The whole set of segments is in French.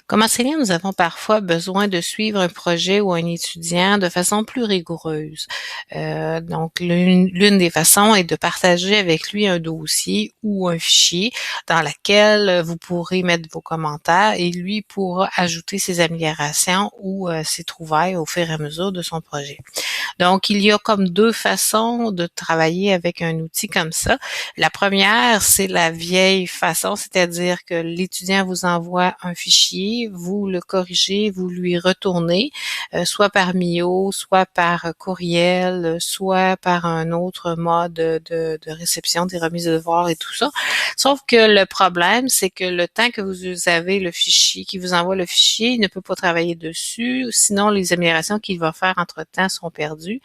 Comme enseignant, nous avons parfois besoin de suivre un projet ou un étudiant de façon plus rigoureuse. Donc, l'une des façons est de partager avec lui un dossier ou un fichier dans lequel vous pourrez mettre vos commentaires et lui pourra ajouter ses améliorations ou ses trouvailles au fur et à mesure de son projet. Donc, il y a comme deux façons de travailler avec un outil comme ça. La première, c'est la vieille façon, c'est-à-dire que l'étudiant vous envoie un fichier, vous le corrigez, vous lui retournez, soit par MIO, soit par courriel, soit par un autre mode de réception des remises de devoirs et tout ça. Sauf que le problème, c'est que le temps que vous avez le fichier, qui vous envoie le fichier, il ne peut pas travailler dessus, sinon les améliorations qu'il va faire entre-temps sont perdues.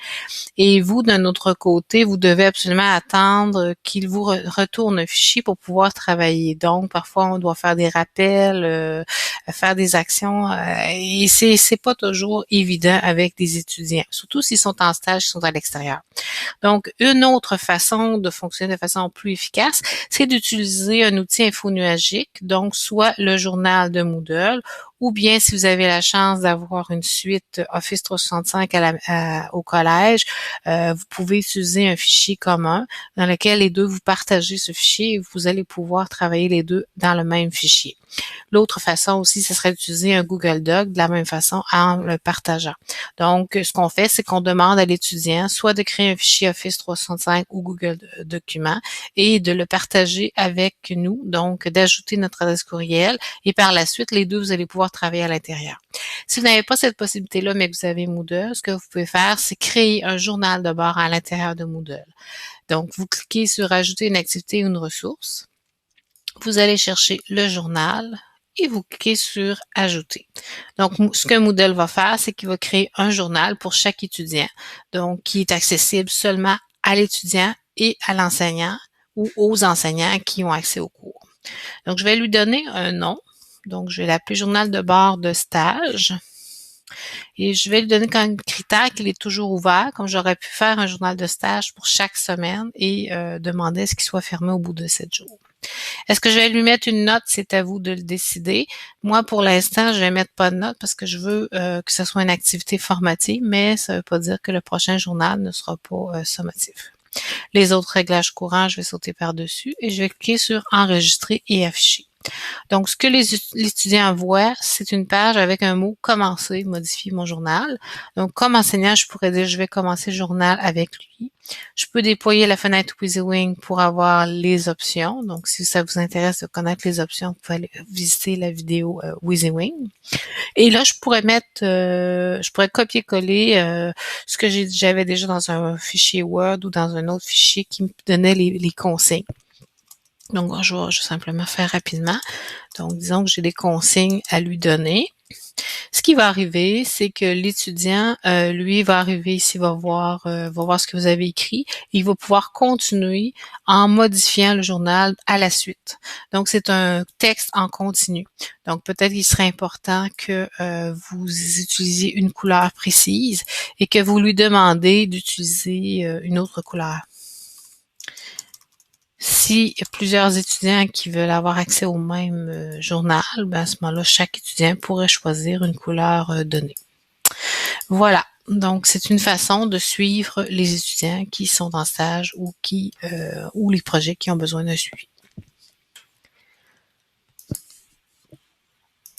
Et vous, d'un autre côté, vous devez absolument attendre qu'il vous retourne un fichier pour pouvoir travailler. Donc, parfois, on doit faire des rappels, faire des actions, et c'est pas toujours évident avec des étudiants, surtout s'ils sont en stage, s'ils sont à l'extérieur. Donc, une autre façon de fonctionner de façon plus efficace, c'est d'utiliser un outil infonuagique, donc soit le journal de Moodle, ou bien si vous avez la chance d'avoir une suite Office 365 au collège, vous pouvez utiliser un fichier commun dans lequel les deux vous partagez ce fichier et vous allez pouvoir travailler les deux dans le même fichier. L'autre façon aussi, ce serait d'utiliser un Google Doc de la même façon en le partageant. Donc, ce qu'on fait, c'est qu'on demande à l'étudiant soit de créer un fichier Office 365 ou Google Documents et de le partager avec nous, donc d'ajouter notre adresse courriel et par la suite, les deux, vous allez pouvoir travailler à l'intérieur. Si vous n'avez pas cette possibilité-là, mais que vous avez Moodle, ce que vous pouvez faire, c'est créer un journal de bord à l'intérieur de Moodle. Donc, vous cliquez sur Ajouter une activité ou une ressource. Vous allez chercher le journal et vous cliquez sur Ajouter. Donc, ce que Moodle va faire, c'est qu'il va créer un journal pour chaque étudiant, donc qui est accessible seulement à l'étudiant et à l'enseignant ou aux enseignants qui ont accès au cours. Donc, je vais lui donner un nom. Donc, je vais l'appeler Journal de bord de stage. Et je vais lui donner comme critère qu'il est toujours ouvert, comme j'aurais pu faire un journal de stage pour chaque semaine et demander à ce qu'il soit fermé au bout de 7 jours. Est-ce que je vais lui mettre une note? C'est à vous de le décider. Moi, pour l'instant, je vais mettre pas de note parce que je veux que ce soit une activité formative, mais ça ne veut pas dire que le prochain journal ne sera pas sommatif. Les autres réglages courants, je vais sauter par-dessus et je vais cliquer sur Enregistrer et afficher. Donc, ce que l'étudiant voit, c'est une page avec un mot commencer, modifier mon journal. Donc, comme enseignant, je pourrais dire je vais commencer le journal avec lui. Je peux déployer la fenêtre WYSIWYG pour avoir les options. Donc, si ça vous intéresse de connaître les options, vous pouvez aller visiter la vidéo WYSIWYG. Et là, je pourrais copier-coller ce que j'avais déjà dans un fichier Word ou dans un autre fichier qui me donnait les consignes. Donc, je vais simplement faire rapidement. Donc, disons que j'ai des consignes à lui donner. Ce qui va arriver, c'est que l'étudiant, lui, va arriver ici, va voir ce que vous avez écrit. Et il va pouvoir continuer en modifiant le journal à la suite. Donc, c'est un texte en continu. Donc, peut-être qu'il serait important que vous utilisiez une couleur précise et que vous lui demandez d'utiliser une autre couleur. Si y a plusieurs étudiants qui veulent avoir accès au même journal, à ce moment-là, chaque étudiant pourrait choisir une couleur donnée. Voilà. Donc, c'est une façon de suivre les étudiants qui sont en stage ou les projets qui ont besoin d'un suivi.